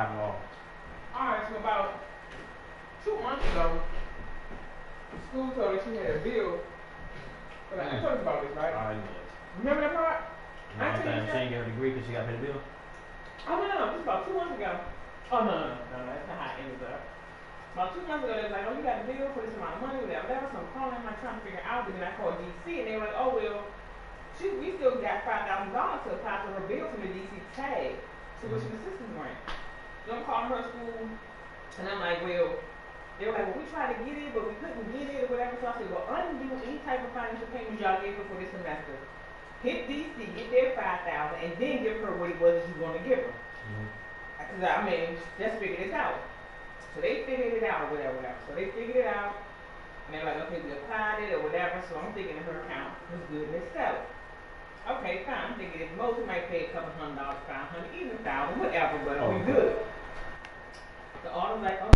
have it all. Alright, so about 2 months ago, school told us she had a bill. But I told you about this, right? I know it. Remember that part? No, I'm saying get her degree because she got paid a bill. Oh no, this was about 2 months ago. Oh no, that's not how it ended up. About 2 months ago, they was like, oh, you got a bill for this amount of money, whatever. So I'm calling them, like trying to figure out. But then I called DC, and they were like, oh well, we still got $5,000 to apply for her bill from the DC tag, tuition assistance grant. So I'm calling her school, and I'm like, well, they were like, well, we tried to get it, but we couldn't get it or whatever. So I said, well, undo any type of financial payments y'all gave her for this semester. Hit DC, get their 5,000, and then give her what it was that you want to give her. Because I mean, let's figure this out. So they figured it out or whatever. So they figured it out, and they're like, okay, we applied it or whatever. So I'm thinking that her account was good and it's settled. Okay, fine. I'm thinking at most we might pay a couple $100, $500, even $1,000, whatever, but we good. The autumn's like, oh.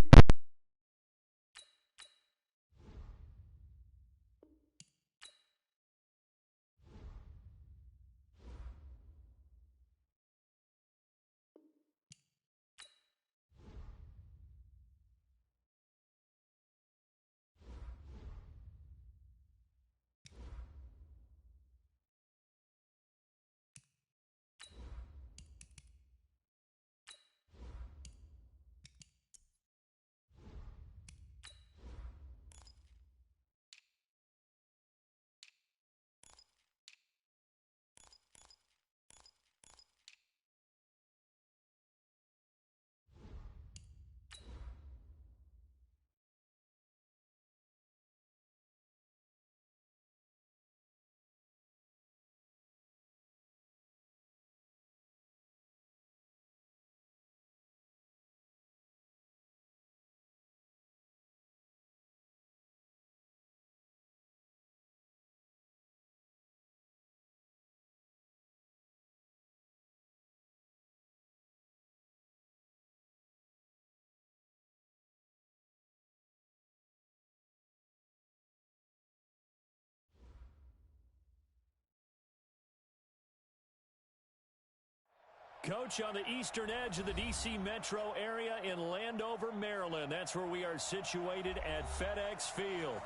Coach, on the eastern edge of the D.C. metro area in Landover, Maryland. That's where we are situated at FedEx Field.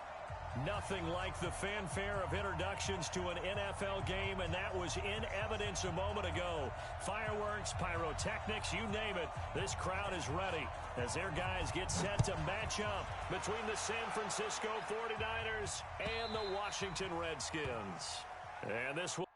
Nothing like the fanfare of introductions to an NFL game, and that was in evidence a moment ago. Fireworks, pyrotechnics, you name it. This crowd is ready as their guys get set to match up between the San Francisco 49ers and the Washington Redskins. And this will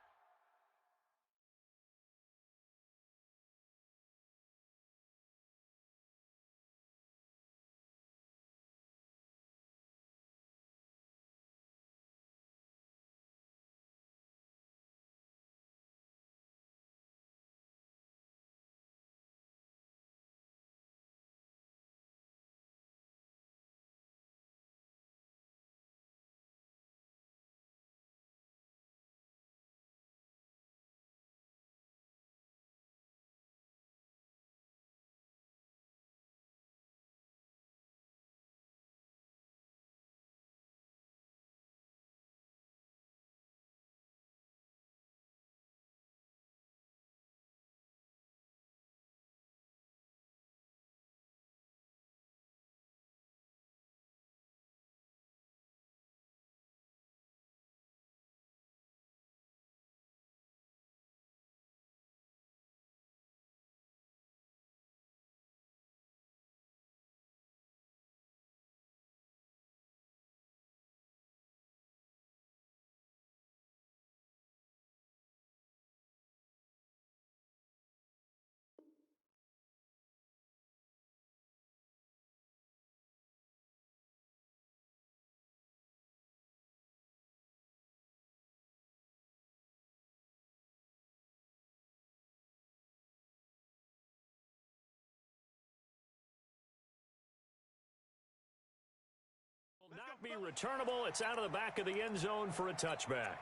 not be returnable. It's out of the back of the end zone for a touchback.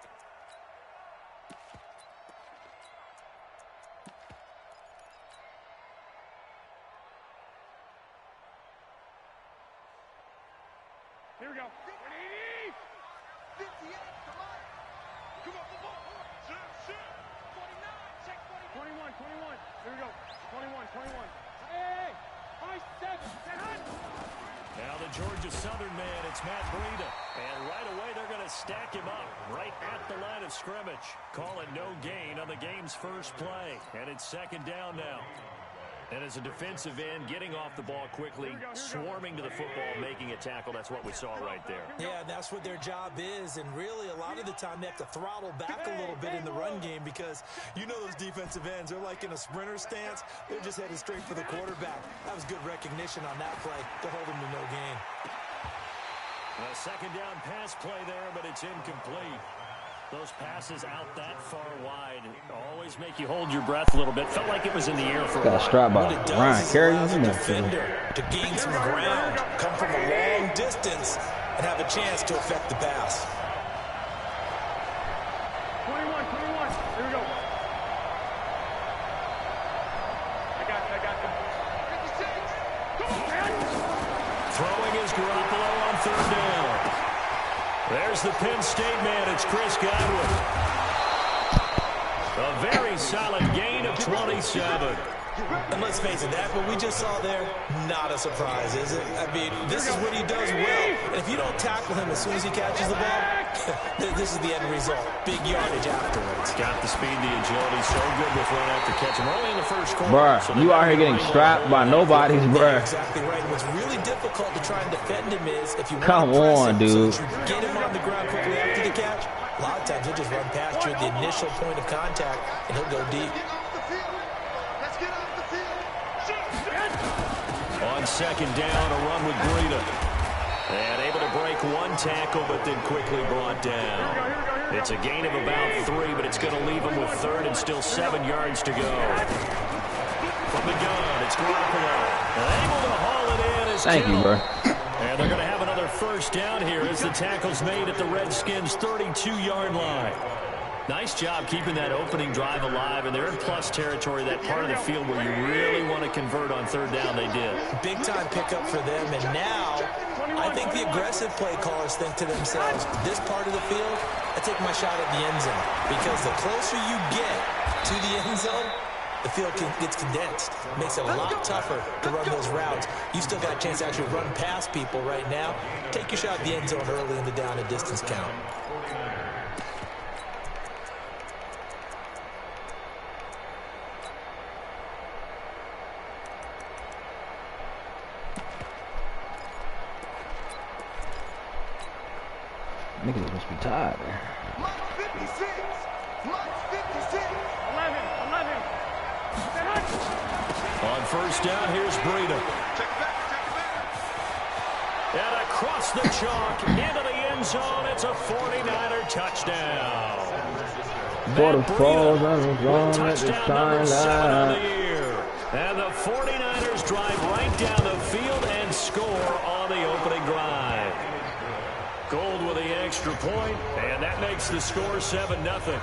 Here we go. 58, come on. Come on, come on. 29, check 21. 21. Here we go. 21. Hey, hey, hey. Georgia Southern man, it's Matt Breida. And right away, they're going to stack him up right at the line of scrimmage. Call it no gain on the game's first play. And it's second down now. And as a defensive end, getting off the ball quickly, swarming to the football, making a tackle, that's what we saw right there. Yeah, that's what their job is, and really a lot of the time they have to throttle back a little bit in the run game because you know those defensive ends, they're like in a sprinter stance. They're just headed straight for the quarterback. That was good recognition on that play to hold them to no gain. A second down pass play there, but it's incomplete. Those passes out that far wide always make you hold your breath a little bit. Felt like it was in the air for a while. Got strapped by Ryan Kerry. Defender to gain some ground, come from a long distance, and have a chance to affect the pass. 21. Here we go. I got you. Come on, man. Throwing is Garoppolo on third down. There's the Penn State man. It's Chris Godwin. A very solid gain of 27. And let's face it, that what we just saw there, not a surprise, is it? I mean, this is what he does well. And if you don't tackle him as soon as he catches the ball, this is the end result. Big yardage afterwards. Got the speed, the agility, so good with run after catch. We're only in the first quarter. Bruh, so you out here getting strapped by nobody's, bruh. Exactly right. What's really difficult to try and defend him is if you Come on, dude. So get him on the ground quickly after the catch. A lot of times he'll just run past you at the initial point of contact, and he'll go deep. On second down, a run with Breida. And able to break one tackle, but then quickly brought down. It's a gain of about 3, but it's going to leave him with third and still 7 yards to go. From the gun, it's Garoppolo. Able to haul it in. Thank you, bro. And they're going to have another first down here as the tackle's made at the Redskins' 32-yard line. Nice job keeping that opening drive alive, and they're in plus territory, that part of the field where you really want to convert on third down. They did. Big-time pickup for them, and now I think the aggressive play callers think to themselves, this part of the field, I take my shot at the end zone, because the closer you get to the end zone, the field gets condensed. It makes it a lot tougher to run those routes. You still got a chance to actually run past people right now. Take your shot at the end zone early in the down and distance count. Niggas must be tired. Mike 56. Mike 56. 11. On first down, here's Breida. Check it back. And across the chalk, into the end zone, it's a 49er touchdown. Waterfalls on the ground at the Touchdown number 7 on the sideline. year. And the 49ers drive right down the field and score on the opening drive. Gold with the extra point, and that makes the score 7-0.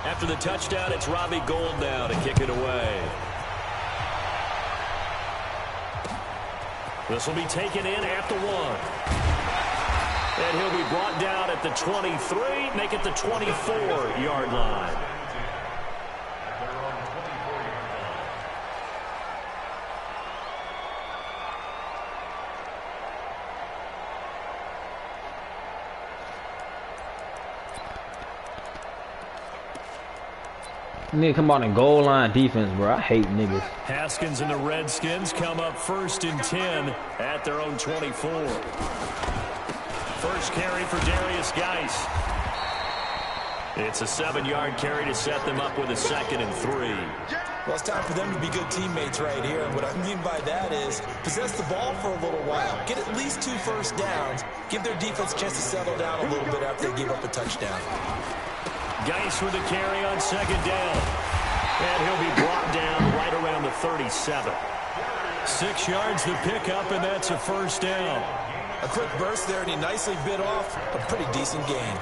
After the touchdown, it's Robbie Gould now to kick it away. This will be taken in at the 1. And he'll be brought down at the 23, make it the 24-yard line. You need to come out and goal line defense, bro. I hate niggas. Haskins and the Redskins come up 1st and 10 at their own 24. First carry for Darius Geis. It's a 7-yard carry to set them up with a 2nd and 3. Well, it's time for them to be good teammates right here. And what I mean by that is possess the ball for a little while. Get at least 2 first downs. Give their defense a chance to settle down a little bit after they give up a touchdown. Geis with a carry on 2nd down. And he'll be brought down right around the 37. 6 yards the pickup, and that's a first down. A quick burst there, and he nicely bit off a pretty decent gain.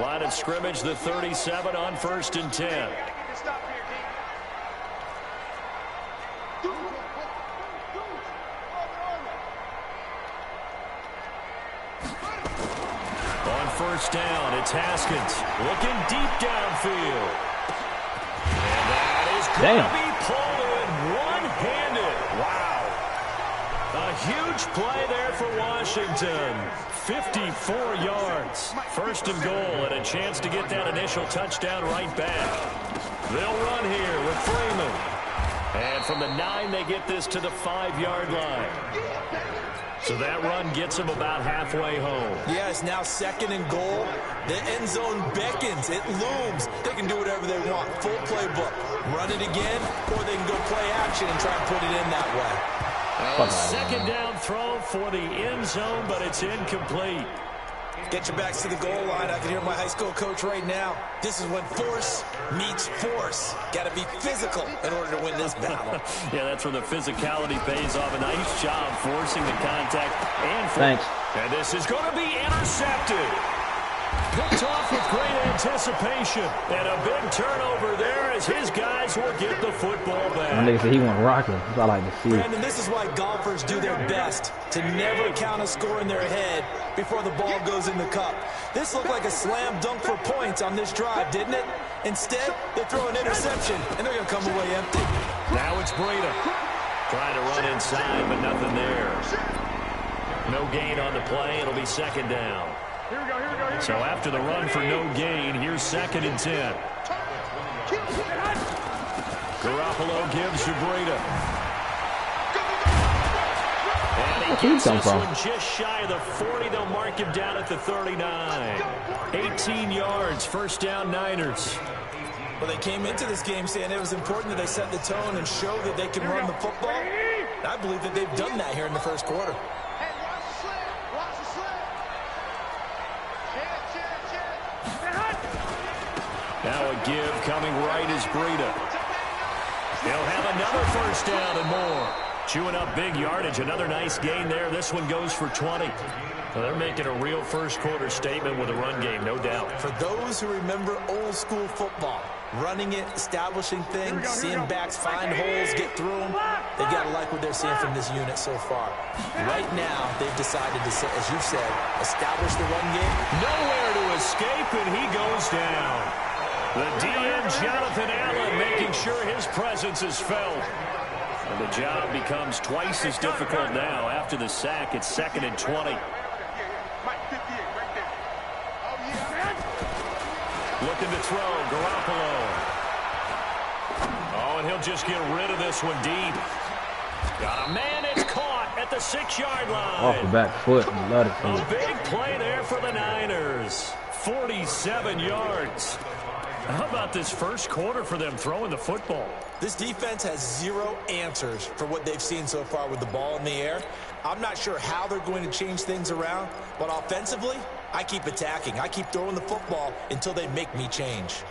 Line of scrimmage, the 37 on 1st and 10. first down. It's Haskins looking deep downfield. And that is going to be pulled in one-handed. Wow. A huge play there for Washington. 54 yards. First and goal, and a chance to get that initial touchdown right back. They'll run here with Freeman. And from the 9, they get this to the 5-yard line. So that run gets them about halfway home. Yeah, it's now second and goal. The end zone beckons. It looms. They can do whatever they want. Full playbook. Run it again, or they can go play action and try and put it in that way. Second down throw for the end zone, but it's incomplete. Get your backs to the goal line. I can hear my high school coach right now. This is when force meets force. Got to be physical in order to win this battle. Yeah, that's where the physicality pays off. A nice job forcing the contact. Thanks. And this is going to be intercepted. Picked off with great anticipation. And a big turnover there as his guys will get the football back. My nigga said he went rocking. That's what I like to see. Brandon, this is why golfers do their best to never count a score in their head before the ball goes in the cup. This looked like a slam dunk for points on this drive, didn't it? Instead, they throw an interception, and they're going to come away empty. Now it's Breida. Trying to run inside, but nothing there. No gain on the play. It'll be second down. So after the run for no gain, here's second and 10. Garoppolo gives to Breida. And he gets this one just shy of the 40. They'll mark him down at the 39. 18 yards, first down Niners. Well, they came into this game saying it was important that they set the tone and show that they can run the football. I believe that they've done that here in the first quarter. Now a give coming right is Breida. He'll have another first down and more. Chewing up big yardage. Another nice gain there. This one goes for 20. Well, they're making a real first quarter statement with a run game, no doubt. For those who remember old school football, running it, establishing things, seeing backs find holes, get through them, they've got to like what they're seeing from this unit so far. Right now, they've decided to, as you said, establish the run game. Nowhere to escape, and he goes down. The DM, Jonathan Allen, making sure his presence is felt. And the job becomes twice as difficult now. After the sack, it's second and 20. Looking to throw, Garoppolo. Oh, and he'll just get rid of this one deep. Got a man, it's caught at the 6-yard line. Off the back foot. Love it. A big play there for the Niners. 47 yards. How about this first quarter for them throwing the football? This defense has zero answers for what they've seen so far with the ball in the air. I'm not sure how they're going to change things around, but offensively, I keep attacking. I keep throwing the football until they make me change.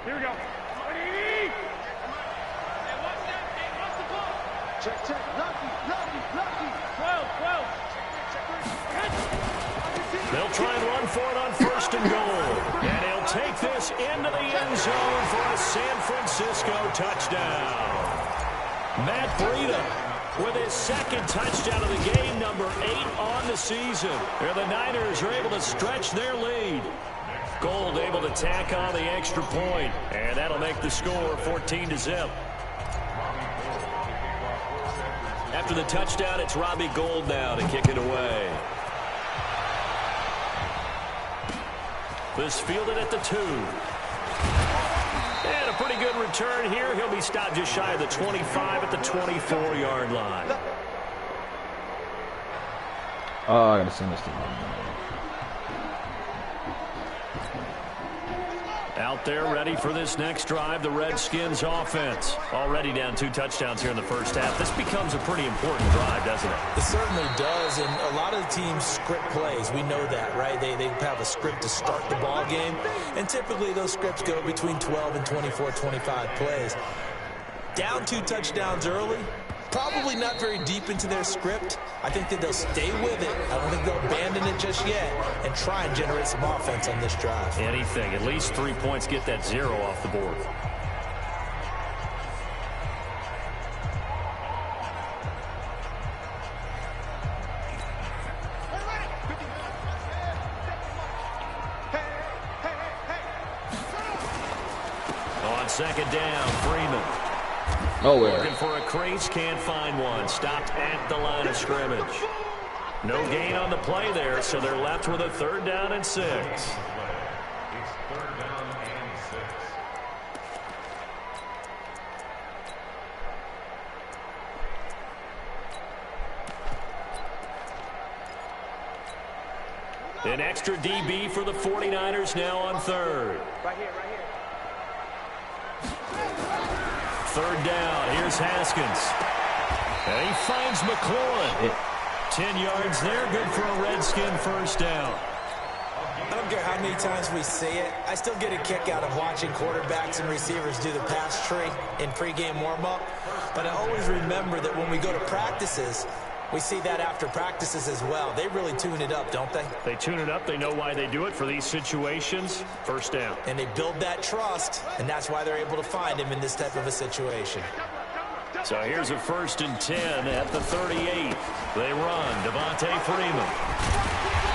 Here we go. Check. Lucky. 12. They'll try and run for it on first and goal. And he'll take this into the end zone for a San Francisco touchdown. Matt Breida with his second touchdown of the game, number 8 on the season. Here the Niners are able to stretch their lead. Gold able to tack on the extra point, and that'll make the score 14-0. After the touchdown, it's Robbie Gould now to kick it away. This fielded at the 2. And a pretty good return here. He'll be stopped just shy of the 25 at the 24-yard line. Oh, I gotta send this to you. Out there ready for this next drive, the Redskins offense. Already down 2 touchdowns here in the first half. This becomes a pretty important drive, doesn't it? It certainly does, and a lot of the teams script plays. We know that, right? They have a script to start the ball game, and typically those scripts go between 12 and 24, 25 plays. Down 2 touchdowns early, probably not very deep into their script. I think that they'll stay with it. I don't think they'll abandon it just yet and try and generate some offense on this drive. Anything. At least 3 points, get that 0 off the board. On second down, Freeman. Nowhere. Looking for a crease, can't find one. Stopped at the line of scrimmage. No gain on the play there, so they're left with a 3rd down and 6. It's 3rd down and 6. An extra DB for the 49ers now on 3rd. Right here, right here. 3rd down. Here's Haskins. And he finds McLaurin. 10 yards there. Good for a Redskin 1st down. I don't care how many times we see it. I still get a kick out of watching quarterbacks and receivers do the pass tree in pregame warm-up. But I always remember that when we go to practices, we see that after practices as well. They really tune it up, don't they? They tune it up. They know why they do it for these situations. 1st down. And they build that trust, and that's why they're able to find him in this type of a situation. So here's a 1st and 10 at the 38. They run. Devontae Freeman.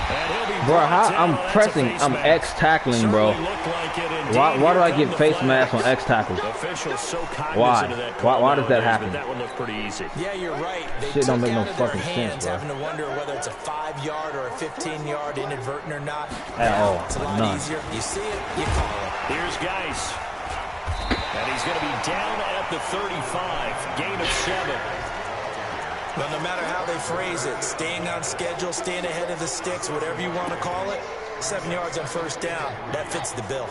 And he'll be Bro, how down. I'm That's a pressing, face I'm mask. X tackling, bro. Certainly looked like it indeed. Why do Here I come get the face flag. mask on X tackles? Officials so cognizant Why? of that call Why does that nowadays, happen? but that one looked pretty easy. Yeah, you're right. They Shit don't took make no out of their fucking sense, hands, bro. having to wonder whether it's a 5-yard or a 15-yard inadvertent or not. At all. It's a lot None. easier. You see it, you call it. Here's Geis. And he's going to be down at the 35. Gain of 7. But no matter how they phrase it, staying on schedule, staying ahead of the sticks, whatever you want to call it, 7 yards on 1st down, that fits the bill.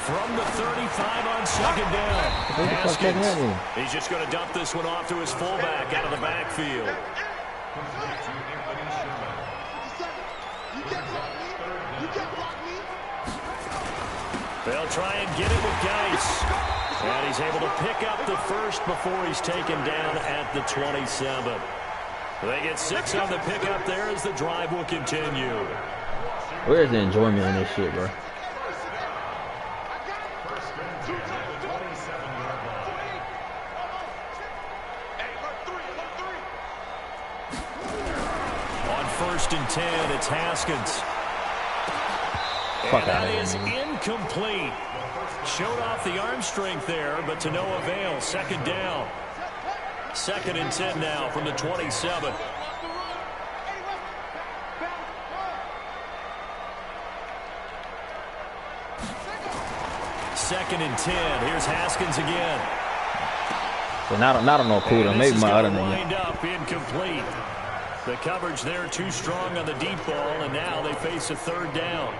From the 35 on 2nd down. What the fuck that Haskins. mean? He's just going to dump this one off to his fullback out of the backfield. They'll try and get it with Geis. And he's able to pick up the 1st before he's taken down at the 27. They get 6 on the pickup there as the drive will continue. Where's the enjoyment in this shit, bro? On 1st and 10, it's Haskins. Fuck And out that of is here, nigga. incomplete. Showed off the arm strength there, but to no avail. 2nd down. 2nd and 10 now from the 27. Second and 10. Here's Haskins again. So not on no cooler. And Maybe this is my other gonna nigga. wind up incomplete. The coverage there too strong on the deep ball, and now they face a 3rd down.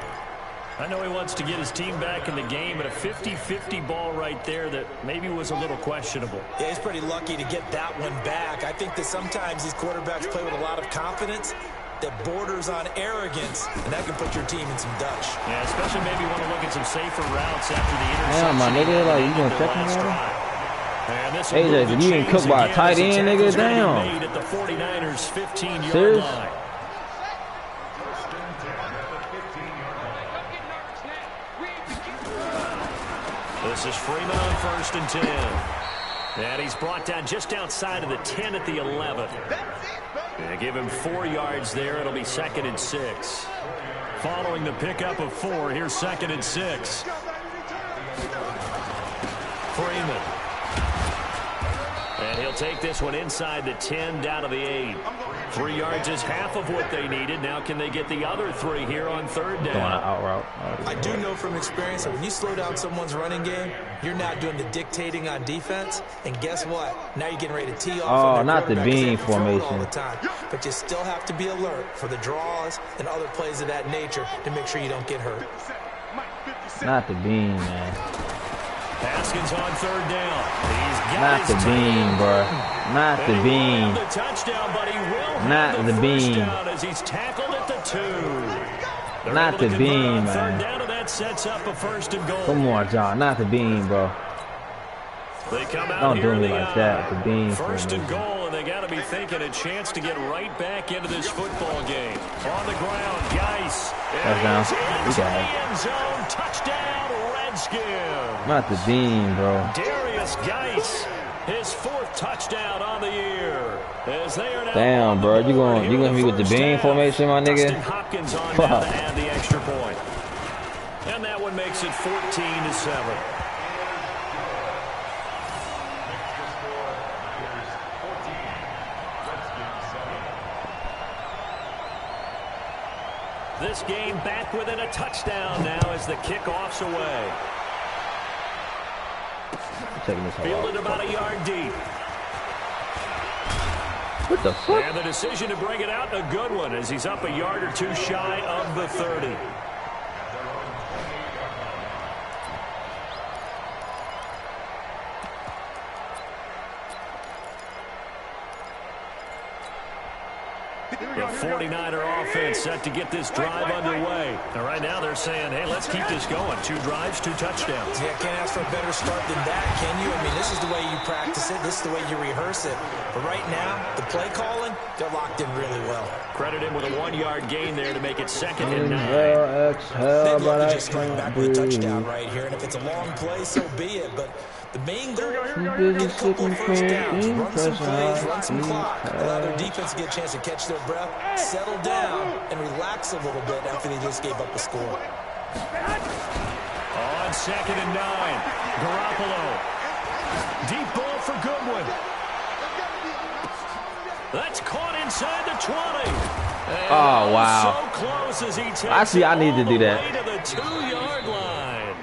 I know he wants to get his team back in the game, but a 50-50 ball right there that maybe was a little questionable. Yeah, he's pretty lucky to get that one back. I think that sometimes these quarterbacks play with a lot of confidence that borders on arrogance, and that can put your team in some Dutch. Yeah, especially maybe want to look at some safer routes after the interception. Damn, my nigga, like, you gonna Their check me last on him? drive. And this AJ, will move if the you ain't chains cooked by a again tight as the end, tackle's nigga, gonna be damn. made at the 49ers' 15-yard Serious? line. This is Freeman on 1st and 10. And he's brought down just outside of the 10 at the 11. And give him 4 yards there. It'll be 2nd and 6. Following the pickup of 4, here's 2nd and 6. Freeman. And he'll take this one inside the 10 down to the 8. 3 yards is half of what they needed. Now can they get the other 3 here on 3rd Going down? out route. I do know from experience that when you slow down someone's running game, you're not doing the dictating on defense. And guess what? Now you're getting ready to tee off. Oh, on their not the quarterback 'cause they bean have to throw it all formation. the time. But you still have to be alert for the draws and other plays of that nature to make sure you don't get hurt. Not the bean, man. Haskins on 3rd down. He's got Not his the bean, time. bro. Not And the he won't bean. have the touchdown, but he will Not have the the bean. first down as he's tackled at the 2. They're Not able to the convert bean, on 3rd man. down, and that sets up a 1st and goal. Come on, John. Not the bean, bro. They come out Don't here do me in the like that. The bean 1st and formation. goal, and they got to be thinking a chance to get right back into this football game. On the ground, Geis. That's down. Into We got the it. end zone. Touchdown, Redskins. Not the bean, bro. Darius Geis His 4th touchdown on the year. As they are now Damn, bro, you gonna hit me with the bean formation, my nigga? Dustin Hopkins on now to add the extra point. And that one makes it 14-7. This game back within a touchdown now as the kickoff's away. Taking this Fielded about a yard deep. What the fuck? And the decision to bring it out, a good one, as he's up a yard or two shy of the 30. The 49er offense set to get this drive underway. And right now they're saying, hey, let's keep this going. 2 drives, 2 touchdowns. Yeah, can't ask for a better start than that, can you? I mean, this is the way you practice it. This is the way you rehearse it. But right now, the play calling, they're locked in really well. Credit him with a 1-yard gain there to make it 2nd and 9. They'd love to just string back with a touchdown right here. And if it's a long play, so be it. But the main goal, get a couple of first downs, run some plays, run some clock, allow their defense to get a chance to catch their breath, settle down, and relax a little bit after they just gave up a score. On 2nd and 9, Garoppolo. Deep ball for Goodwin. That's caught inside the 20. And oh, wow. So close as he takes Actually, I need to do that. To the 2-yard line.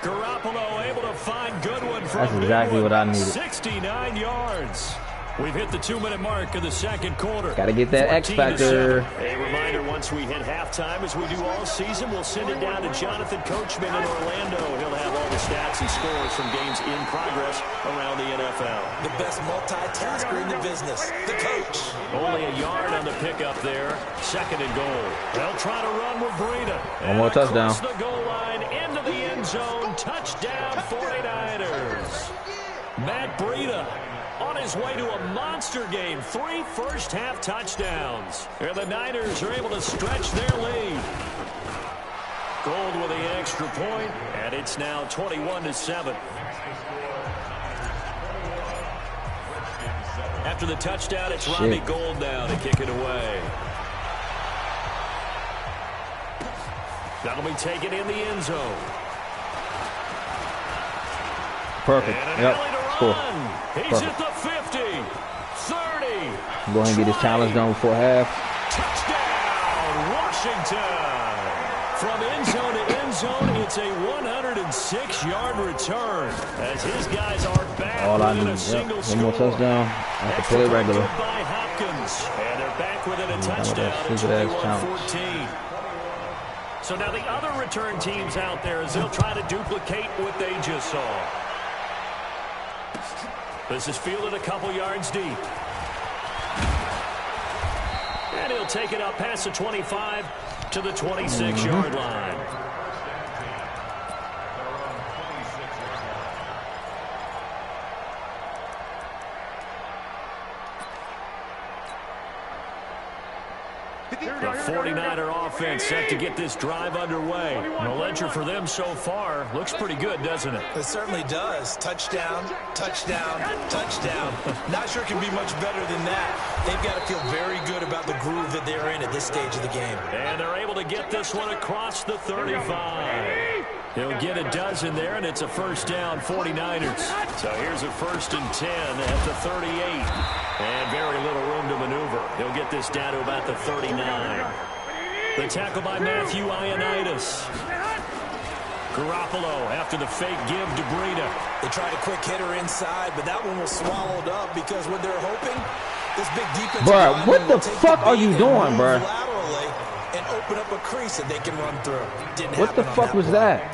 Garoppolo able to find Goodwin for That's exactly what I needed. 69 yards. We've hit the 2-minute mark of the 2nd quarter. Gotta get that X factor. A reminder, once we hit halftime, as we do all season, we'll send it down to Jonathan Coachman in Orlando. He'll have all the stats and scores from games in progress around the NFL. The best multitasker in the business, the coach. Only a yard on the pickup there. 2nd and goal. They'll try to run with Breida. One more touchdown. Across the goal line, into the end zone. Touchdown, 49ers. Matt Breida on his way to a monster game. 3 first-half touchdowns. And the Niners are able to stretch their lead. Gold with the extra point, and it's now 21-7. After the touchdown, it's Robbie Gould now to kick it away. That'll be taken in the end zone. Perfect. Yep. Cool. He's at the 50, 30. Go ahead and get this challenge done before half. Touchdown, Washington. From end zone to end zone, it's a 106-yard return as his guys are back. All I within need. a single One more score. touchdown. I have to play regular. By Hopkins, and they're back within a touchdown at 21-14. So now the other return teams out there, as they'll try to duplicate what they just saw. This is fielded a couple yards deep. And he'll take it up past the 25 to the 26-yard line. The 49er offense set to get this drive underway. The ledger for them so far looks pretty good, doesn't it? It certainly does. Touchdown, touchdown, touchdown. Not sure it can be much better than that. They've got to feel very good about the groove that they're in at this stage of the game. And they're able to get this one across the 35. He'll get a dozen there, and it's a first down, 49ers. So here's a 1st and 10 at the 38. And very little room to maneuver. He'll get this down to about the 39. The tackle by Matthew Ioannidis. Garoppolo after the fake give to Breida. They tried a quick hitter inside, but that one was swallowed up because what they're hoping, this big defense. Bro, what the fuck are you doing, bro? Laterally and open up a crease that they can run through. Didn't What the fuck was that?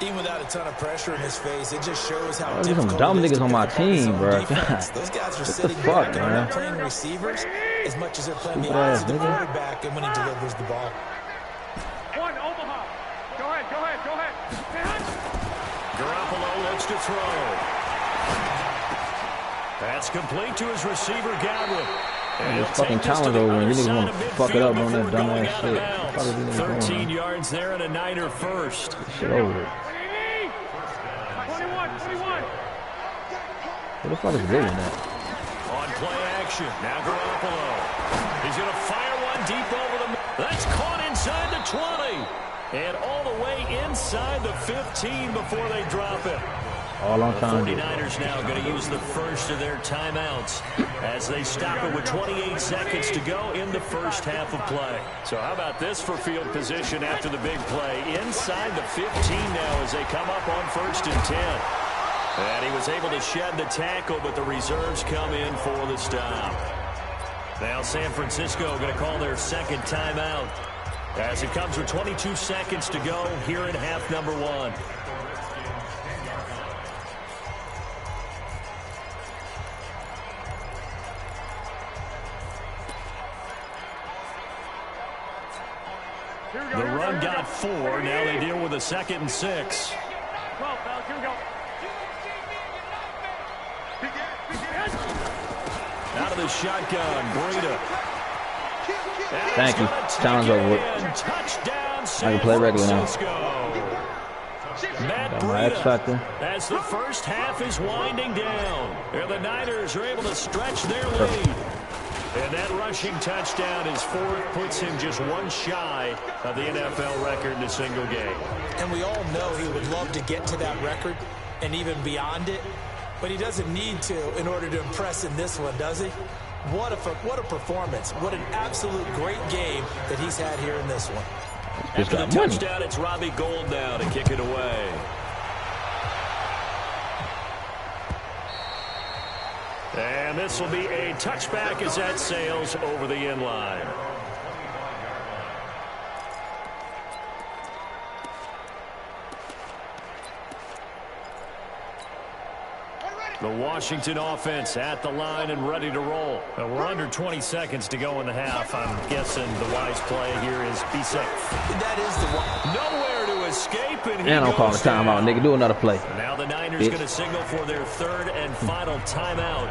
Even without a ton of pressure in his face, it just shows how There's difficult some dumb it is niggas to on my pick apart team, zone bro. defense. Those guys are sitting the fuck, back and they're man? not playing receivers as much as they're playing the Stupid ass opposite nigga. quarterback and when he delivers the ball. One, Omaha. Go ahead, go ahead, go ahead. Garoppolo looks to throw. That's complete to his receiver, Godwin. And This he'll fucking take this to challenge the over and other you niggas side wanna of fuck it up midfield on that before dumb going ass out of shit. bounds. Fuck is these niggas doing, 13 man? yards there and a Niner first. Shit over it. 21, 21. Who the fuck is William at? On play action, now Garoppolo. He's going to fire one deep over the middle. That's caught inside the 20. And all the way inside the 15 before they drop it. All on time. The 49ers now going to use the first of their timeouts as they stop it with 28 seconds to go in the first half of play. So how about this for field position after the big play? Inside the 15 now as they come up on 1st and 10. And he was able to shed the tackle, but the reserves come in for the stop. Now San Francisco going to call their second timeout as it comes with 22 seconds to go here in half number 1. The run got 4. Now they deal with a 2nd and 6. Out of the shotgun, Breida. Thank you. Challenge over with. I can play regular now. Got my X Factor. As the first half is winding down, and the Niners are able to stretch their lead. And that rushing touchdown is 4th, puts him just one shy of the NFL record in a single game. And we all know he would love to get to that record and even beyond it, but he doesn't need to in order to impress in this one, does he? What a performance. What an absolute great game that he's had here in this one. After the touchdown, it's Robbie Gould now to kick it away. And this will be a touchback as that sails over the end line. The Washington offense at the line and ready to roll. Well, we're under 20 seconds to go in the half. I'm guessing the wise play here is be safe. That is the one. Nowhere to escape, and I'm calling a timeout, nigga. Do another play. Now the Niners going to signal for their 3rd and final timeout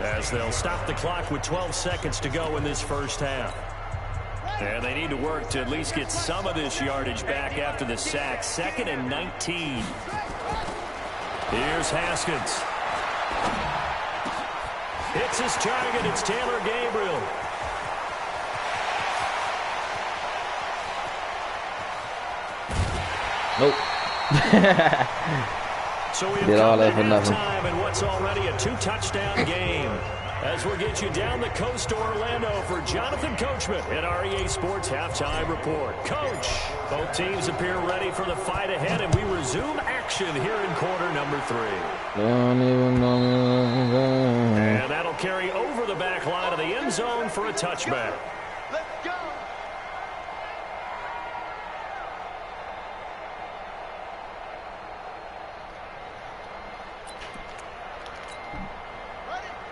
as they'll stop the clock with 12 seconds to go in this first half. And they need to work to at least get some of this yardage back after the sack. 2nd and 19. Here's Haskins. Hits his target. It's Taylor Gabriel. Nope. So we've did all that for come to nothing. halftime in what's already a 2-touchdown game. As we'll get you down the coast to Orlando for Jonathan Coachman at REA Sports Halftime Report. Coach, both teams appear ready for the fight ahead, and we resume action here in quarter number 3. And that'll carry over the back line of the end zone for a touchback. Let's go.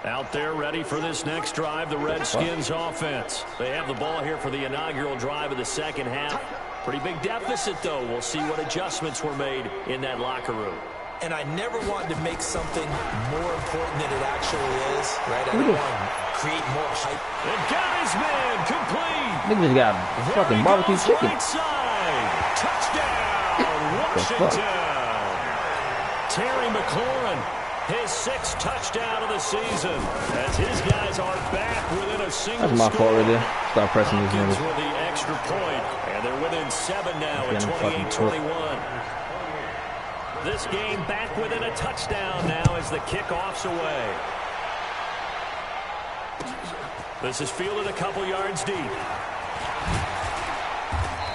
Out there ready for this next drive, the Redskins offense. They have the ball here for the inaugural drive of the second half. Pretty big deficit, though. We'll see what adjustments were made in that locker room. And I never wanted to make something more important than it actually is, right? I don't want to create more hype. And got his man complete. Nigga just got fucking barbecue chicken. Right side. Touchdown, Washington. Terry McLaurin, his 6th touchdown of the season, as his guys are back within a single That's my score. fault right there. Start pressing these Hopkins niggas. with the extra point, and they're within 7 now at 28-21. This game back within a touchdown now as the kickoff's away. This is fielded a couple yards deep.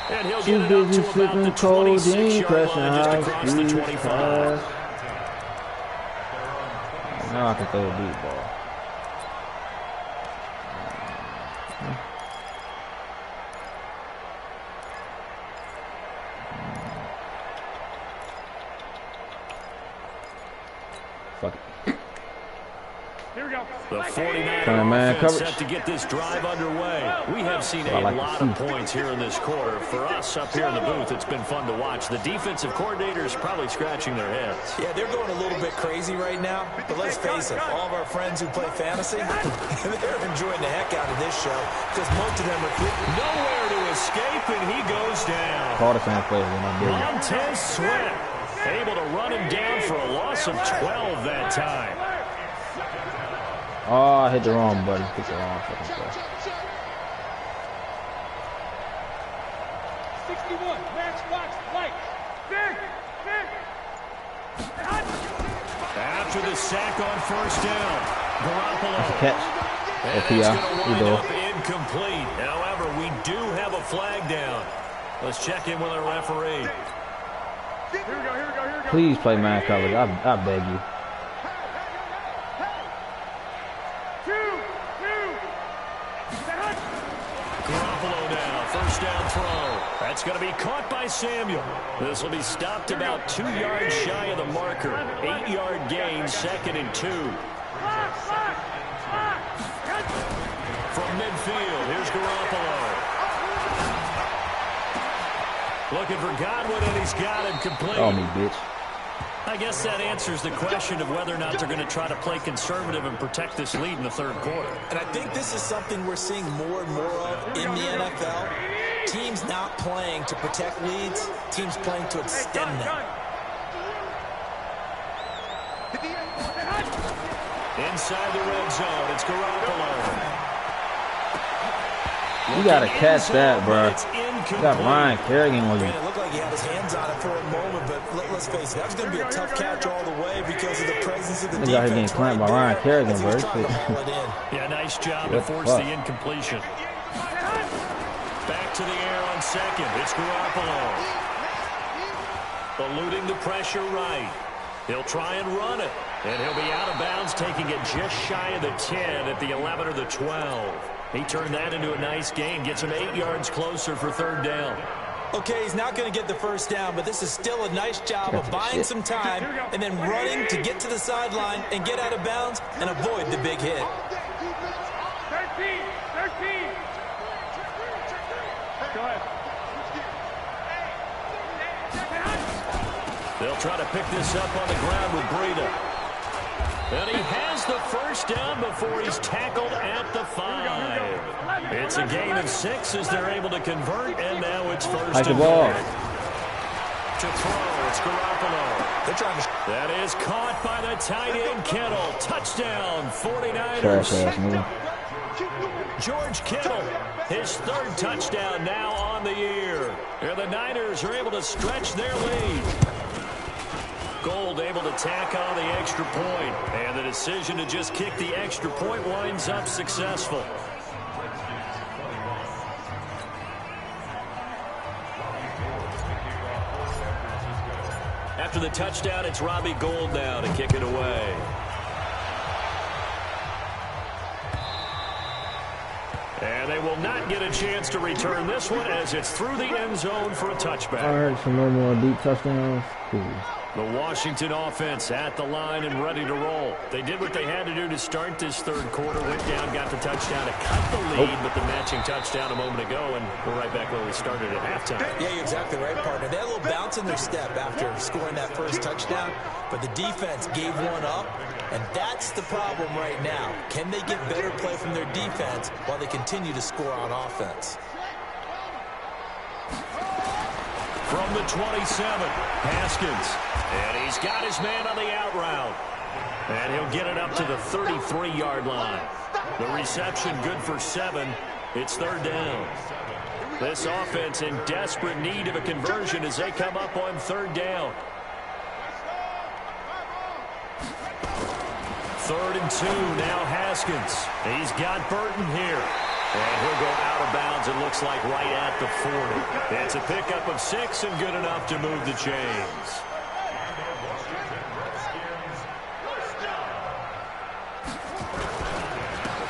And he'll get it up to about the 26-yard line, just across the 25. Now I can throw a deep ball. Fuck it. Here we go. The 49ers coverage. set to get this drive underway. We have seen a lot of points here in this quarter. For us up here in the booth, it's been fun to watch. The defensive coordinators probably scratching their heads. Yeah, they're going a little bit crazy right now, but let's face it, all of our friends who play fantasy, they're enjoying the heck out of this show because most of them are nowhere to escape, and he goes down. Call the fan player when I'm doing it. Montez Sweat able to run him down for a loss of 12 that time. Oh, I hit the wrong button. Hit the wrong fucking button. 61. Matchbox light. After the sack on first down, Garoppolo. Catch. And it's going to wind up incomplete. However, we do have a flag down. Let's check in with our referee. Here we go. Please play man coverage. I beg you. Garoppolo now, first down throw. That's going to be caught by Samuel. This will be stopped about 2 yards shy of the marker. 8-yard gain, 2nd and 2. From midfield, here's Garoppolo. Looking for Godwin, and he's got it complete. Oh, me, bitch. I guess that answers the question of whether or not they're going to try to play conservative and protect this lead in the third quarter. And I think this is something we're seeing more and more of in the NFL. Teams not playing to protect leads, teams playing to extend them. Inside the red zone, it's Garoppolo. You gotta catch that, bro. You got Ryan Kerrigan with you. It looked like he had his hands on it for a moment, but let's face it, that was going to be a tough catch all the way because of the presence of the defense. He's out here getting clamped by Ryan Kerrigan, bro. Yeah, nice job to force the incompletion. Back to the air on second. It's Garoppolo. Eluding the pressure right. He'll try and run it. And he'll be out of bounds, taking it just shy of the 10 at the 11 or the 12. He turned that into a nice gain, gets him 8 yards closer for third down. Okay, he's not going to get the first down, but this is still a nice job of buying some time and then running to get to the sideline and get out of bounds and avoid the big hit. 13. Go ahead. They'll try to pick this up on the ground with Breida. And he has the first down before he's tackled at the 5. It's a gain of 6 as they're able to convert, and now it's first and 10. To throw, it's Garoppolo. They're trying to... That is caught by the tight end Kittle. Touchdown, 49ers. George Kittle, his third touchdown now on the year. And the Niners are able to stretch their lead. Gold able to tack on the extra point, and the decision to just kick the extra point winds up successful. After the touchdown, it's Robbie Gould now to kick it away. And they will not get a chance to return this one as it's through the end zone for a touchback. All right, so no more deep touchdowns. Cool. The Washington offense at the line and ready to roll. They did what they had to do to start this third quarter. Went down, got the touchdown to cut the lead, but the matching touchdown a moment ago, and we're right back where we started at halftime. Yeah, you're exactly right, partner. They had a little bounce in their step after scoring that first touchdown, but the defense gave one up, and that's the problem right now. Can they get better play from their defense while they continue to score on offense? From the 27, Haskins. And he's got his man on the out route. And he'll get it up to the 33-yard line. The reception good for 7. It's third down. This offense in desperate need of a conversion as they come up on third down. 3rd and 2, now Haskins. He's got Burton here. And he'll go out of bounds, it looks like, right at the 40. It's a pickup of 6 and good enough to move the chains.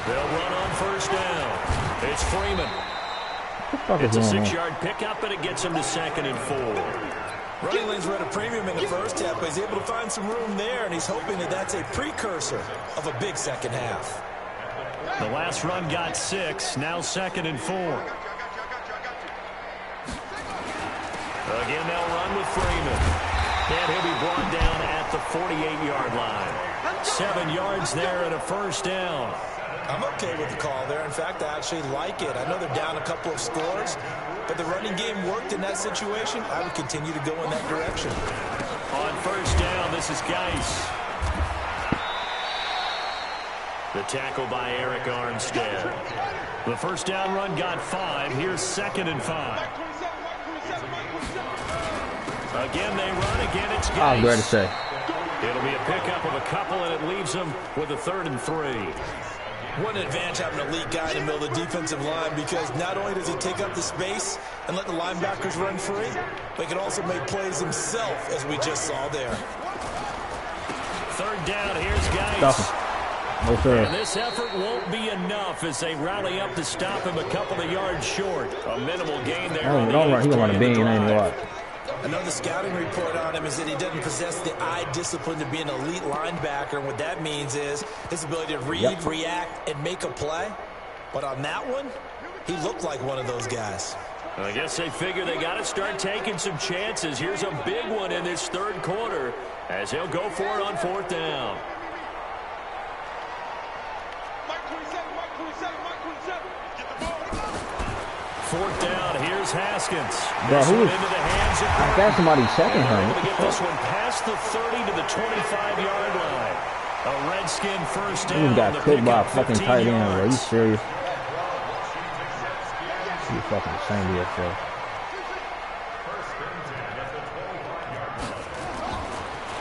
They'll run on first down. It's Freeman. It's a 6-yard pickup, and it gets him to 2nd and 4. Running lanes were at a premium in the first half, but he's able to find some room there, and he's hoping that that's a precursor of a big second half. The last run got 6, now 2nd and 4. Again, they'll run with Freeman. And he'll be brought down at the 48-yard line. 7 yards there and a first down. I'm okay with the call there. In fact, I actually like it. I know they're down a couple of scores, but the running game worked in that situation. I would continue to go in that direction. On first down, this is Geis. The tackle by Eric Armstead. The first down run got 5. Here's 2nd and 5. Again, they run. Again, it's Gase. I was ready to say. It'll be a pickup of a couple, and it leaves them with a 3rd and 3. What an advantage having an elite guy in the middle of the defensive line, because not only does he take up the space and let the linebackers run free, but he can also make plays himself, as we just saw there. 3rd down, here's Gase. No, sir. And this effort won't be enough as they rally up to stop him a couple of yards short. A minimal gain there. Don't run. He gonna run a bean, ain't he? What? Another scouting report on him is that he doesn't possess the eye discipline to be an elite linebacker. And what that means is his ability to read, react, and make a play. But on that one, he looked like one of those guys. I guess they figure they got to start taking some chances. Here's a big one in this 3rd quarter as he'll go for it on 4th down. Fourth down, here's Haskins. Bro, who is... into the hands of I got somebody second him. Able to get this one past the 30 to the 25-yard line. A Redskin first down. He got clipped by a fucking tight end, bro. You serious? You fucking ashamed of yourself.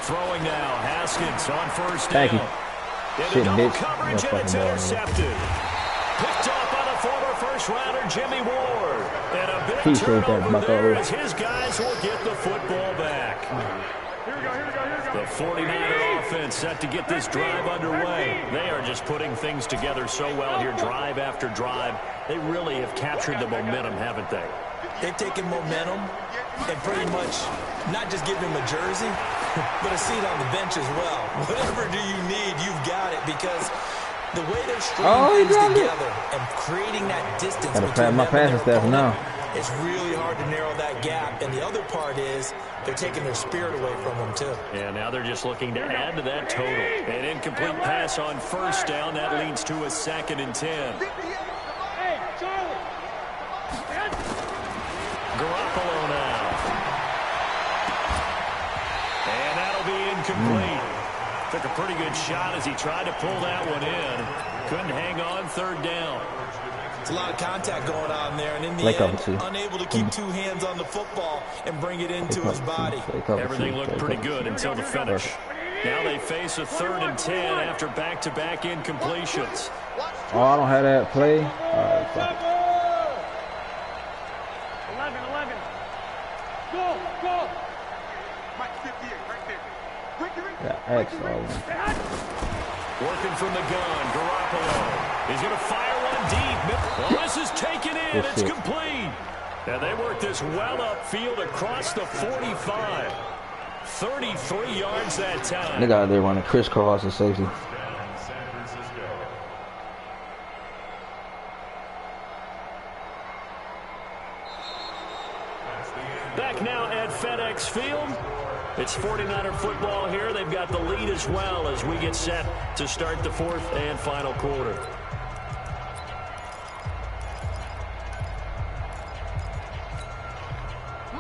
Throwing now, Haskins on 1st down. Thank you. Shit, bitch. Coverage, and it's intercepted. Picked up by the former first-rounder Jimmy Ward. And a big turnover there as his guys will get the football back. The 49er offense set to get this drive underway. They are just putting things together so well here, drive after drive. They really have captured the momentum, haven't they? They've taken momentum and pretty much not just give him a jersey, but a seat on the bench as well. Whatever do you need, you've got it, because the way they're stringing things together and creating that distance between them and their opponent, it's really hard to narrow that gap. And the other part is they're taking their spirit away from them, too. Yeah, now they're just looking to add to that total. An incomplete pass on 1st down. That leads to a 2nd and 10. Hey, Charlie. Garoppolo now. And that'll be incomplete. Took a pretty good shot as he tried to pull that one in. Couldn't hang on 3rd down. It's a lot of contact going on there, and in the end, unable to keep 2 hands on the football and bring it into his body. Everything looked pretty good until the finish. Now they face a 3rd and 10 after back-to-back incompletions. Oh, I don't have that play. All right, fuck it. 11. Go. Mike 58, right there. Yeah, X all in. Working from the gun, Garoppolo. He's going to fire one deep. Well, this is taken in. It's complete. And they work this well upfield across the 45. 33 yards that time. They got out there running crisscross and safety. Back now at FedEx Field. It's 49er football here. They've got the lead as well as we get set to start the 4th and final quarter.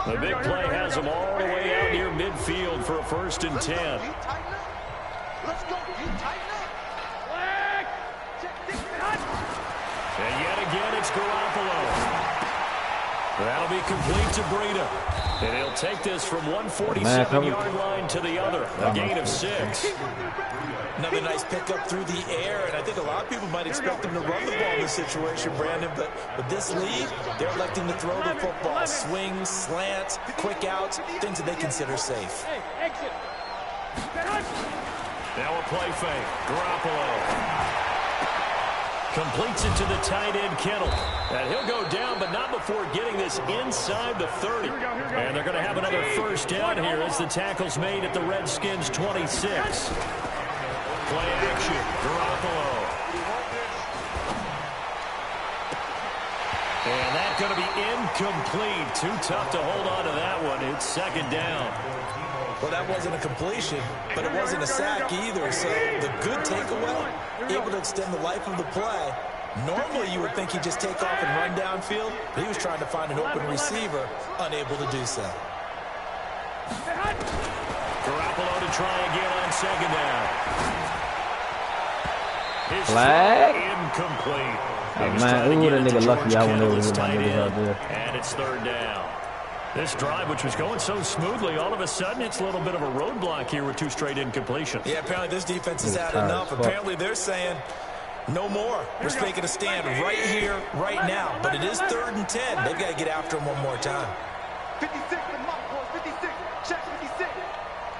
The big play has them all the way out near midfield for a 1st and 10. Let's go. And yet again, it's Garoppolo. That'll be complete to Breida. And he'll take this from 147-yard line to the other. A gain of 6. Another nice pickup through the air, and I think a lot of people might expect him to run the ball in this situation, Brandon, but with this lead, they're electing to throw the football. Swings, slants, quick outs, things that they consider safe. Now a play fake. Garoppolo completes it to the tight end, Kittle. And he'll go down, but not before getting this inside the 30. And they're going to have another 1st down here as the tackle's made at the Redskins' 26. Play action. Garoppolo. And that's going to be incomplete. Too tough to hold on to that one. It's 2nd down. Well, that wasn't a completion, but it wasn't a sack either. So the good takeaway, able to extend the life of the play. Normally, you would think he'd just take off and run downfield, but he was trying to find an open receiver, unable to do so. Garoppolo to try again on 2nd down. His Flag? incomplete. Oh, He was man, trying to ooh, get that it to nigga lucky George I went Kittle, over to his hit my tight niggas out end. there. And it's third down. This drive, which was going so smoothly, all of a sudden it's a little bit of a roadblock here with 2 straight incompletions. Yeah, apparently this defense has had tired enough. as fuck. Apparently they're saying no more. We're taking a stand right here, right now. But it is 3rd and 10. They've got to get after him one more time. 56 and Mark, boys. 56. Check 56.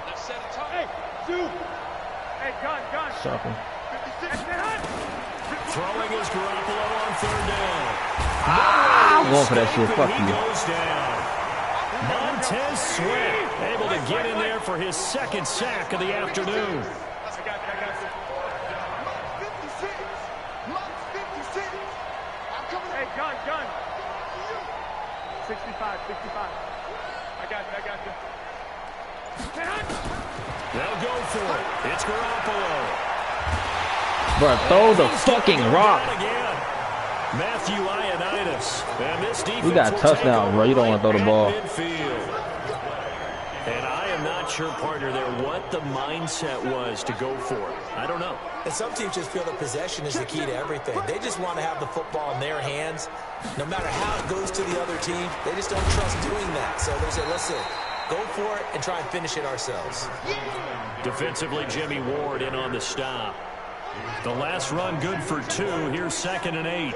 Let's set a time. Hey, shoot. Hey, gun. Sucking. 56. Throwing is Garoppolo on 3rd down. I'm going for that shit. Fuck He you. goes down. Montez Sweat able to get in there for his 2nd sack of the afternoon. I got you. Mark 56. Mark 56. I'm coming. Hey, gun. 65. I got you. They'll go for it. It's Garoppolo. Bro, throw the He's fucking gonna go rock. down again. Matthew Ioannidis. And this defense We got will touchdown, take bro. You don't over want to throw the at ball. midfield. And I am not sure, partner, there what the mindset was to go for it. I don't know. And some teams just feel that possession is the key to everything. They just want to have the football in their hands. No matter how it goes to the other team, they just don't trust doing that. So they say, listen, go for it and try and finish it ourselves. Defensively, Jimmy Ward in on the stop. The last run good for 2. Here's 2nd and 8.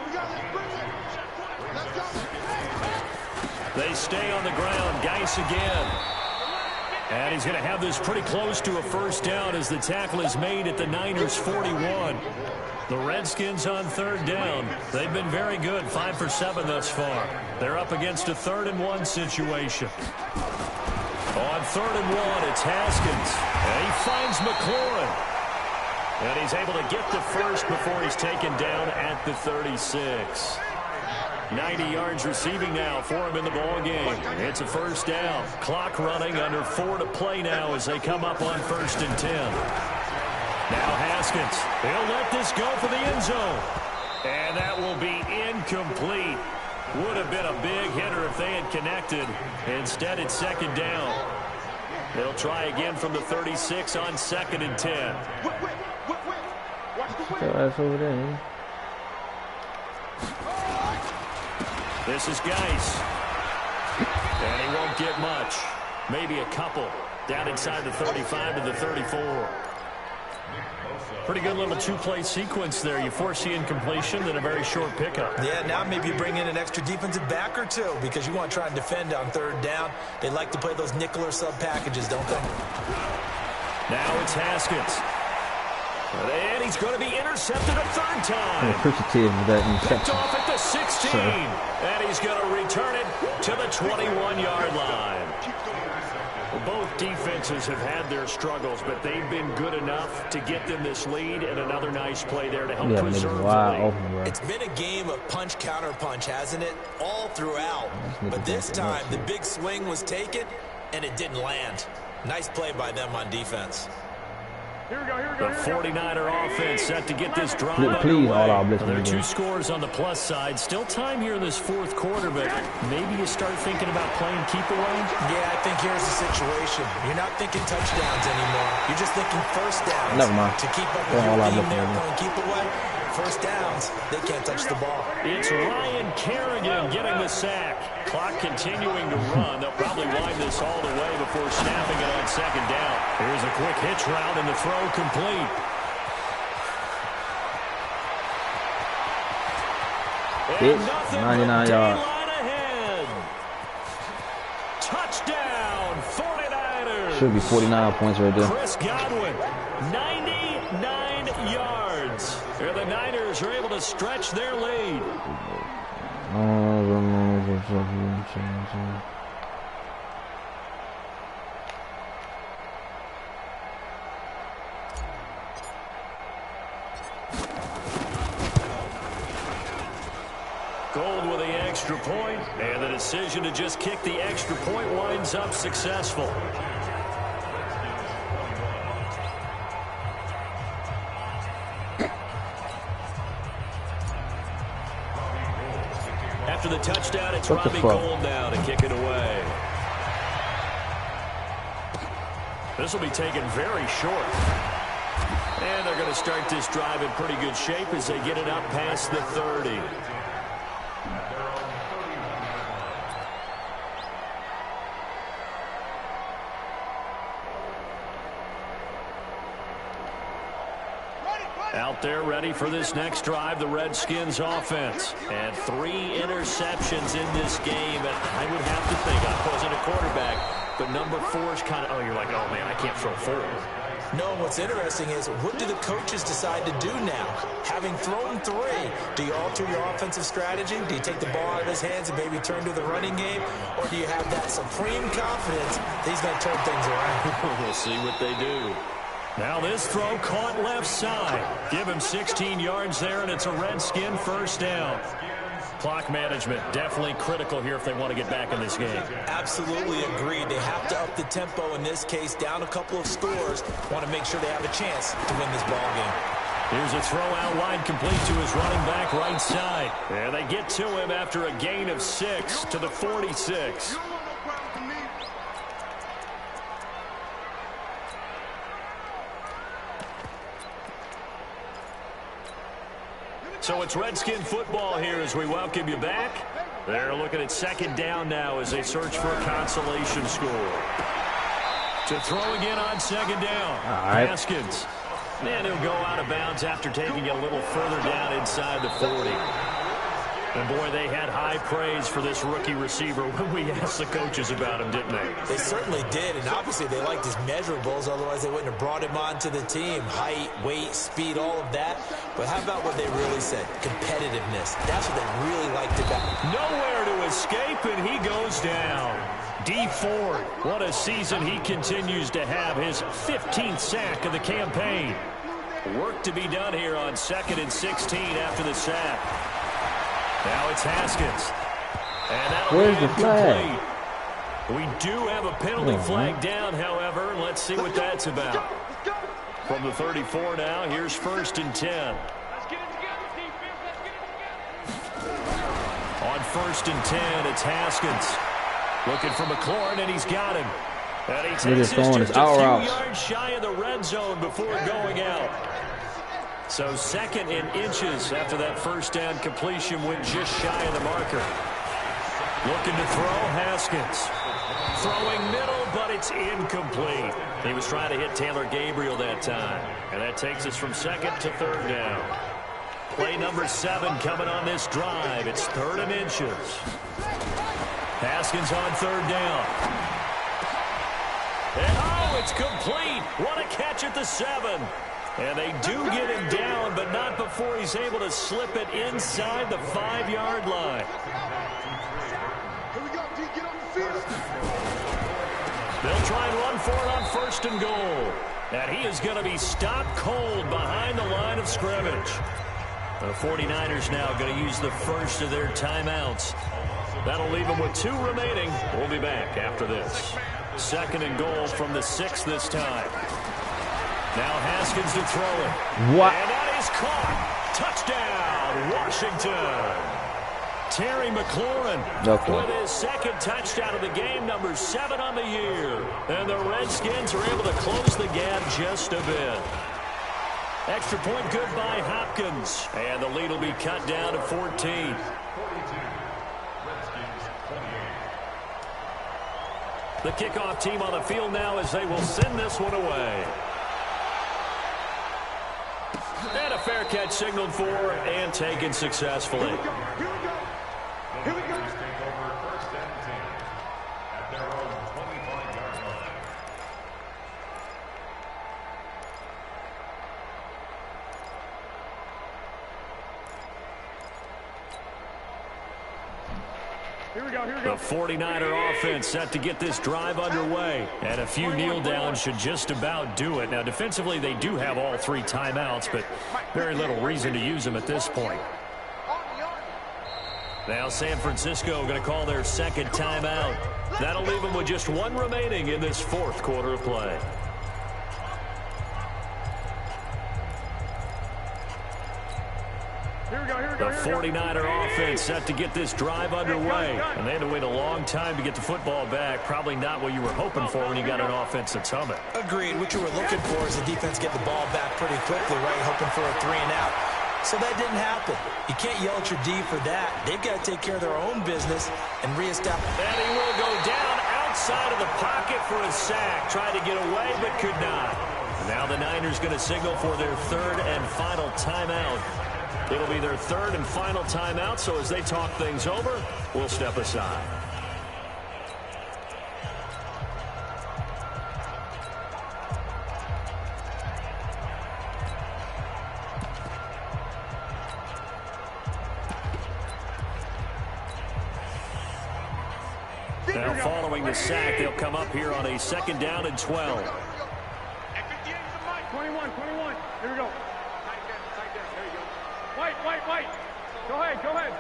They stay on the ground. Geis again. And he's going to have this pretty close to a 1st down as the tackle is made at the Niners' 41. The Redskins on 3rd down. They've been very good, 5 for 7 thus far. They're up against a 3rd and 1 situation. On 3rd and 1, it's Haskins. And he finds McLaurin. And he's able to get the first before he's taken down at the 36. 90 yards receiving now for him in the ball game. It's a 1st down. Clock running under 4 to play now as they come up on 1st and 10. Now Haskins. He'll let this go for the end zone. And that will be incomplete. Would have been a big hitter if they had connected. Instead, it's 2nd down. They'll try again from the 36 on 2nd and 10. Your ass over there. This is Geis. And he won't get much. Maybe a couple. Down inside the 35 to the 34. Pretty good little 2-play sequence there. You force the incompletion, then a very short pickup. Yeah, now maybe you bring in an extra defensive back or 2 because you want to try and defend on 3rd down. They like to play those nickel or sub packages, don't they? Now it's Haskins. And he's going to be intercepted a 3rd time. I'm appreciative of that Picked interception. off at the 16. Sure. And he's going to return it to the 21-yard line. Well, both defenses have had their struggles, but they've been good enough to get them this lead, and another nice play there to help Yeah, preserve niggas the wide lead. open, bro. It's been a game of punch, counter punch, hasn't it? All throughout. But this time, the big swing was taken, and it didn't land. Nice play by them on defense. Here we go. The 49er offense set to get this drive Please, all our underway. blitzing There are 2 again. scores on the plus side. Still time here in this 4th quarter, but maybe you start thinking about playing keep away. Yeah, I think here's the situation. You're not thinking touchdowns anymore. You're just thinking 1st downs. Never mind. To keep up They're with all your out team looking there at me. playing keep away. 1st downs, they can't touch the ball. It's Ryan Kerrigan getting the sack. Clock continuing to run. They'll probably wind this all the way before snapping it on 2nd down. Here's a quick hitch route and the throw complete. It's nothing 99 but yards. daylight ahead. Touchdown, 49ers. Should be 49 points right there. Chris Godwin, 99 yards. Here the Niners are able to stretch their lead. Gold with the extra point, and the decision to just kick the extra point winds up successful. After the touchdown, it's What the Robbie fuck? Gould now to kick it away. This will be taken very short. And they're going to start this drive in pretty good shape as they get it up past the 30. Out there ready for this next drive, the Redskins offense. And 3 interceptions in this game. And I would have to think, I wasn't a quarterback, but number 4 is kind of, oh, you're like, oh, man, I can't throw 4. No, what's interesting is, what do the coaches decide to do now? Having thrown 3, do you alter your offensive strategy? Do you take the ball out of his hands and maybe turn to the running game? Or do you have that supreme confidence that he's going to turn things around? We'll see what they do. Now this throw caught left side. Give him 16 yards there, and it's a Redskin first down. Clock management definitely critical here if they want to get back in this game. Absolutely agreed. They have to up the tempo in this case, down a couple of scores. Want to make sure they have a chance to win this ball game. Here's a throw out wide, complete to his running back right side. And they get to him after a gain of 6 to the 46. So it's Redskin football here as we welcome you back. They're looking at second down now as they search for a consolation score. To throw again on second down. Haskins. And he'll go out of bounds after taking it a little further down inside the 40. And, boy, they had high praise for this rookie receiver when we asked the coaches about him, didn't they? They certainly did, and obviously they liked his measurables, otherwise they wouldn't have brought him onto the team. Height, weight, speed, all of that. But how about what they really said? Competitiveness. That's what they really liked about him. Nowhere to escape, and he goes down. Dee Ford, what a season he continues to have. His 15th sack of the campaign. Work to be done here on 2nd and 16 after the sack. Now it's Haskins. And that'll Where's be the flag? We do have a penalty flag down, however. Let's see what that's about. From the 34 now, here's 1st and 10. On 1st and 10, it's Haskins. Looking for McLaurin, and he's got him. And he takes this just a few yards shy of the red zone before going out. So 2nd and inches after that first down completion went just shy of the marker. Looking to throw, Haskins. Throwing middle, but it's incomplete. He was trying to hit Taylor Gabriel that time. And that takes us from 2nd to 3rd down. Play number 7 coming on this drive. It's 3rd and inches. Haskins on 3rd down. And oh, it's complete. What a catch at the 7. And they do get him down, but not before he's able to slip it inside the 5-yard line. Here we go, D, get on the field. They'll try and run for it on 1st and goal. And he is going to be stopped cold behind the line of scrimmage. The 49ers now going to use the first of their timeouts. That'll leave them with 2 remaining. We'll be back after this. 2nd and goal from the 6 this time. Now Haskins to throw it. What? And that is caught. Touchdown, Washington. Terry McLaurin with his 2nd touchdown of the game, number 7 on the year. And the Redskins are able to close the gap just a bit. Extra point good by Hopkins. And the lead will be cut down to 14. The kickoff team on the field now as they will send this one away. And a fair catch signaled for and taken successfully. Here we go. Here we go. Take over 1st and 10 at their own 25-yard line. Here we go, here we go. The 49er offense set to get this drive underway. And a few kneel downs should just about do it. Now, defensively, they do have all 3 timeouts, but very little reason to use them at this point. Now San Francisco going to call their 2nd timeout. That'll leave them with just 1 remaining in this 4th quarter of play. Here we go, here we go. The 49er offense set to get this drive underway. And they had to wait a long time to get the football back. Probably not what you were hoping for when you got an offense that's humming. Agreed. What you were looking for is the defense get the ball back pretty quickly, right? Hoping for a 3-and-out. So that didn't happen. You can't yell at your D for that. They've got to take care of their own business and reestablish. And he will go down outside of the pocket for a sack. Tried to get away, but could not. Now the Niners going to signal for their third and final timeout. It'll be their third and final timeout, so as they talk things over, we'll step aside. Now following the sack, they'll come up here on a 2nd down and 12. 21. Here we go. Tight down. There you go. White. Go ahead.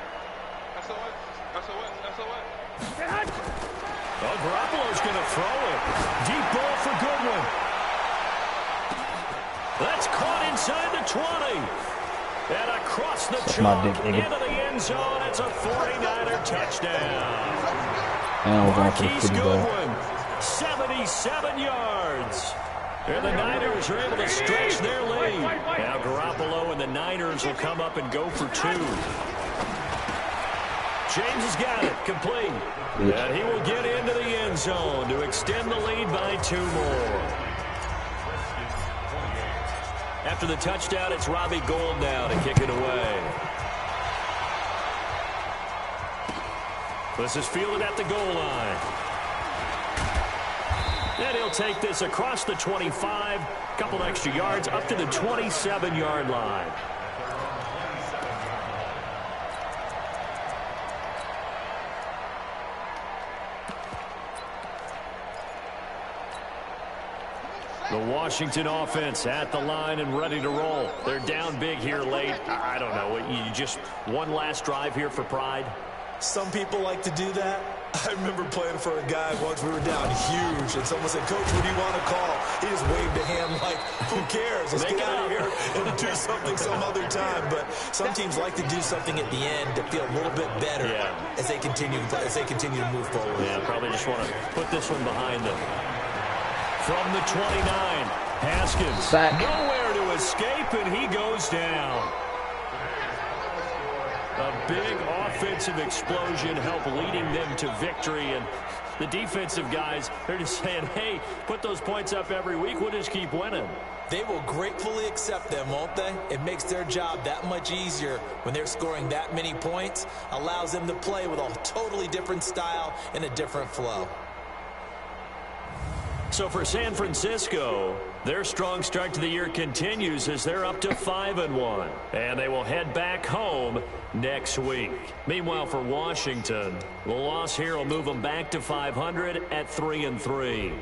SOS. Oh, Garoppolo's going to throw it. Deep ball for Goodwin. That's caught inside the 20. And across the chalk into the end zone. It's a 49er touchdown. Marquise Goodwin, 77 yards. And the Niners are able to stretch their lead. Now Garoppolo and the Niners will come up and go for 2. James has got it, complete. And he will get into the end zone to extend the lead by 2 more. After the touchdown, it's Robbie Gould now to kick it away. This is fielded at the goal line. And he'll take this across the 25, couple extra yards up to the 27-yard line. The Washington offense at the line and ready to roll. They're down big here late. I don't know. You just one last drive here for pride? Some people like to do that. I remember playing for a guy once. We were down huge, and someone said, "Coach, what do you want to call?" He just waved a hand like, "Who cares? Let's get out of here and do something some other time." But some teams like to do something at the end to feel a little bit better as they continue to move forward. Yeah, probably just want to put this one behind them. From the 29, Haskins nowhere to escape, and he goes down. A big offensive explosion helped leading them to victory. And the defensive guys, they're just saying, hey, put those points up every week. We'll just keep winning. They will gratefully accept them, won't they? It makes their job that much easier when they're scoring that many points. Allows them to play with a totally different style and a different flow. So for San Francisco, their strong start to the year continues as they're up to 5-1. And they will head back home next week. Meanwhile, for Washington, the loss here will move them back to 500 at 3-3.